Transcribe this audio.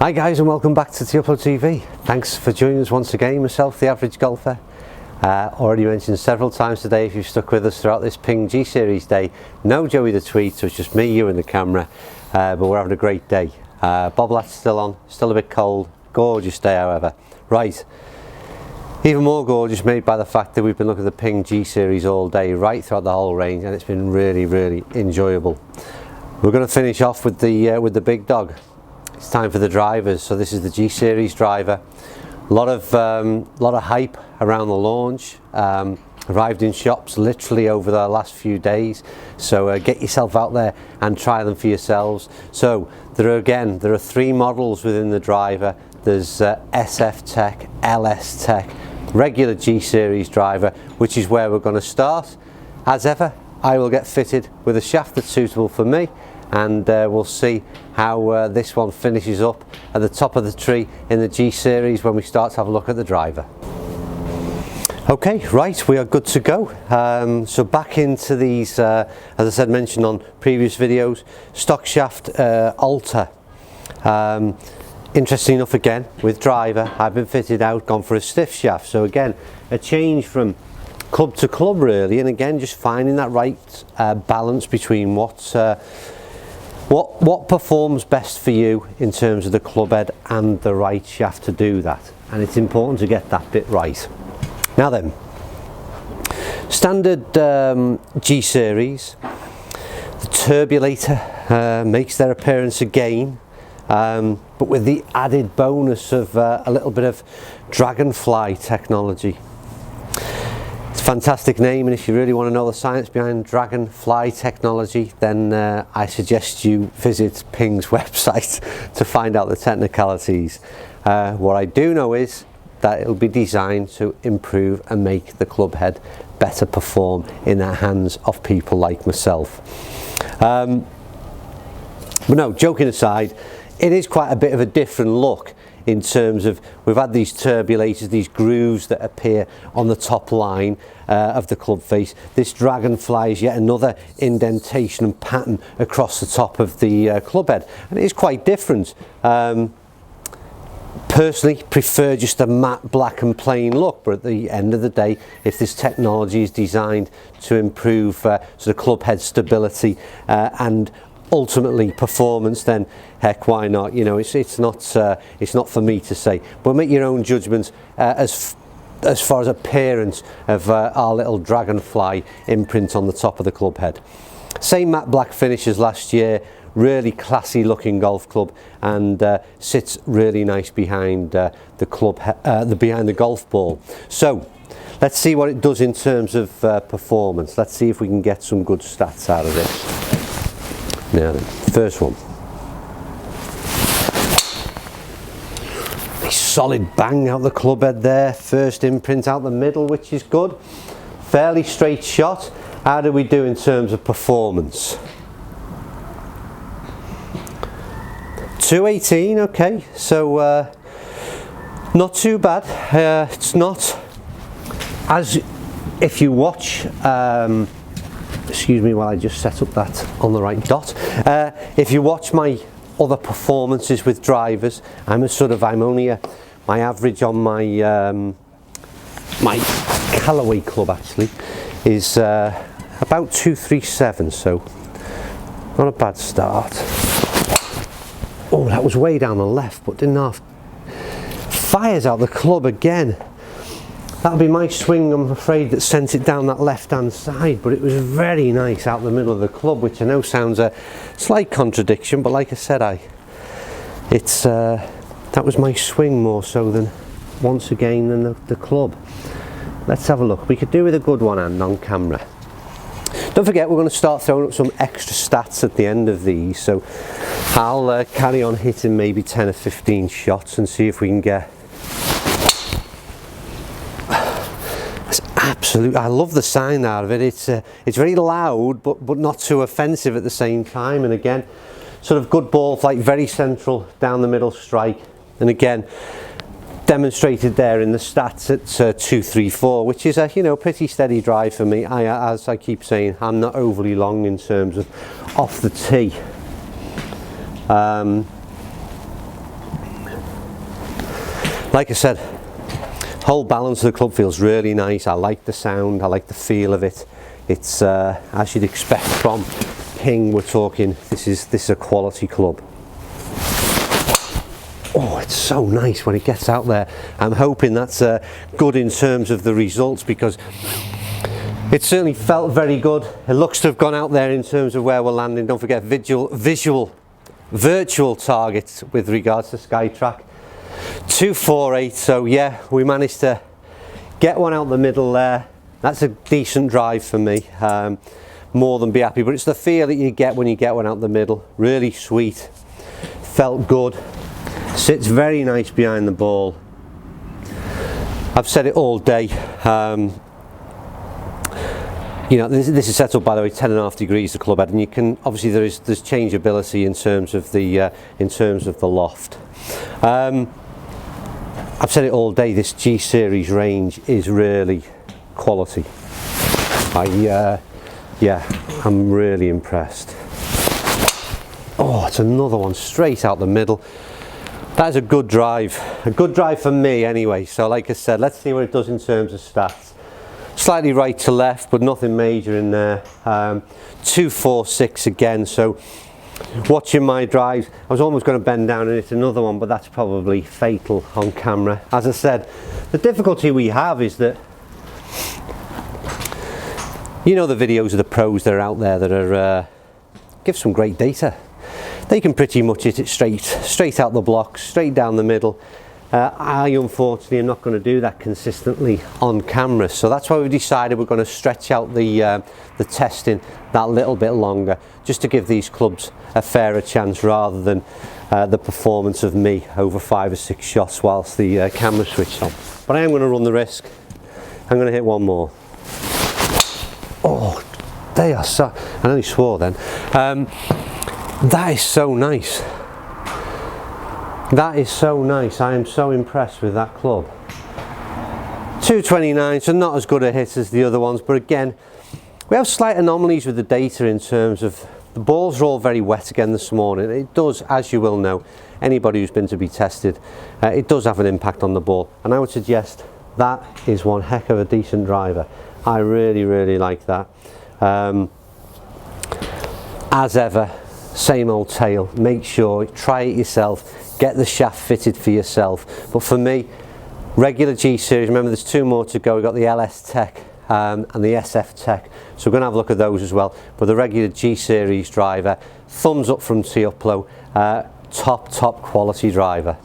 Hi guys, and welcome back to T-Upload TV. Thanks for joining us once again. Myself, the average golfer. Already mentioned several times today, if you've stuck with us throughout this Ping G Series day, no Joey the Tweet, so it's just me, you and the camera, but we're having a great day. Boblat's still on, still a bit cold, gorgeous day however. Right, even more gorgeous made by the fact that we've been looking at the Ping G Series all day, right throughout the whole range, and it's been really enjoyable. We're going to finish off with the big dog. It's time for the drivers. So this is the G Series driver. A lot of hype around the launch. Arrived in shops literally over the last few days. So get yourself out there and try them for yourselves. So there are three models within the driver. There's SF Tech, LS Tech, regular G Series driver, which is where we're going to start. As ever, I will get fitted with a shaft that's suitable for me, and we'll see how this one finishes up at the top of the tree in the G Series when we start to have a look at the driver. Okay, right, we are good to go. So back into these, as I said, mentioned on previous videos, stock shaft Alta. Interesting enough, again with driver, I've been fitted out, gone for a stiff shaft. So again, a change from club to club really, and again just finding that right balance between what performs best for you in terms of the club head and the right shaft to do that, and it's important to get that bit right. Now then, standard G Series, the turbulator makes their appearance again, but with the added bonus of a little bit of Dragonfly technology. Fantastic name, and if you really want to know the science behind Dragonfly technology, then I suggest you visit Ping's website to find out the technicalities. What I do know is that it'll be designed to improve and make the club head better perform in the hands of people like myself. But no, joking aside, it is quite a bit of a different look in terms of, we've had these turbulators, these grooves that appear on the top line of the club face. This Dragonfly is yet another indentation and pattern across the top of the club head, and it is quite different. Personally prefer just a matte black and plain look, but at the end of the day, if this technology is designed to improve sort of club head stability and ultimately performance, then heck, why not? You know, it's not for me to say, but make your own judgments as far as appearance of our little Dragonfly imprint on the top of the club head. Same matte black finish as last year, really classy looking golf club, and sits really nice behind the club behind the golf ball. So let's see what it does in terms of performance. Let's see if we can get some good stats out of this. Now then, first one. A solid bang out the club head there. First imprint out the middle, which is good. Fairly straight shot. How do we do in terms of performance? 218, okay, so not too bad. It's not, as if you watch, excuse me while I just set up that on the right dot. If you watch my other performances with drivers, my average on my my Callaway club actually is about 237, so not a bad start. Oh, that was way down the left, but didn't have. Fires out the club again. That'll be my swing, I'm afraid, that sent it down that left-hand side, but it was very nice out the middle of the club, which I know sounds a slight contradiction, but like I said, that was my swing more so than, once again, than the club. Let's have a look. We could do with a good one hand on camera. Don't forget, we're going to start throwing up some extra stats at the end of these, so I'll carry on hitting maybe 10 or 15 shots and see if we can get. It's absolute. I love the sound out of it. It's very loud, but not too offensive at the same time. And again, sort of good ball flight, very central down the middle strike. And again, demonstrated there in the stats at 234, which is a pretty steady drive for me. As I keep saying, I'm not overly long in terms of off the tee. Like I said, whole balance of the club feels really nice. I like the sound, I like the feel of it. It's as you'd expect from Ping. We're talking, this is a quality club. Oh, it's so nice when it gets out there. I'm hoping that's good in terms of the results, because it certainly felt very good. It looks to have gone out there in terms of where we're landing. Don't forget virtual targets with regards to Skytrack. 248, so yeah, we managed to get one out the middle there. That's a decent drive for me. More than be happy, but it's the feel that you get when you get one out the middle. Really sweet, felt good. Sits very nice behind the ball. I've said it all day. You know, this is set up, by the way, 10.5 degrees the club head, and you can obviously there's changeability in terms of the loft. I've said it all day. This G series range is really quality. Yeah, I'm really impressed. Oh, it's another one straight out the middle. That is a good drive for me anyway. So like I said, let's see what it does in terms of stats. Slightly right to left, but nothing major in there. 246 again, so watching my drives, I was almost going to bend down and hit another one, but that's probably fatal on camera. As I said, the difficulty we have is that, you know, the videos of the pros that are out there that are give some great data. They can pretty much hit it straight out the blocks, straight down the middle. I unfortunately am not going to do that consistently on camera, so that's why we've decided we're going to stretch out the testing that little bit longer, just to give these clubs a fairer chance, rather than the performance of me over 5 or 6 shots whilst the camera switched on. But I am going to run the risk. I'm going to hit one more. Oh, they are so, I nearly swore then. That is so nice. That is so nice. I am so impressed with that club. 229, so not as good a hit as the other ones, but again, we have slight anomalies with the data in terms of the balls are all very wet again this morning. It does, as you will know, anybody who's been to be tested, it does have an impact on the ball, and I would suggest that is one heck of a decent driver. I really like that. As ever, same old tale. Make sure, try it yourself, get the shaft fitted for yourself. But for me, regular G series, remember there's 2 more to go. We've got the LS Tech and the SF Tech, so we're going to have a look at those as well. But the regular G series driver, thumbs up from Teuplo, top quality driver.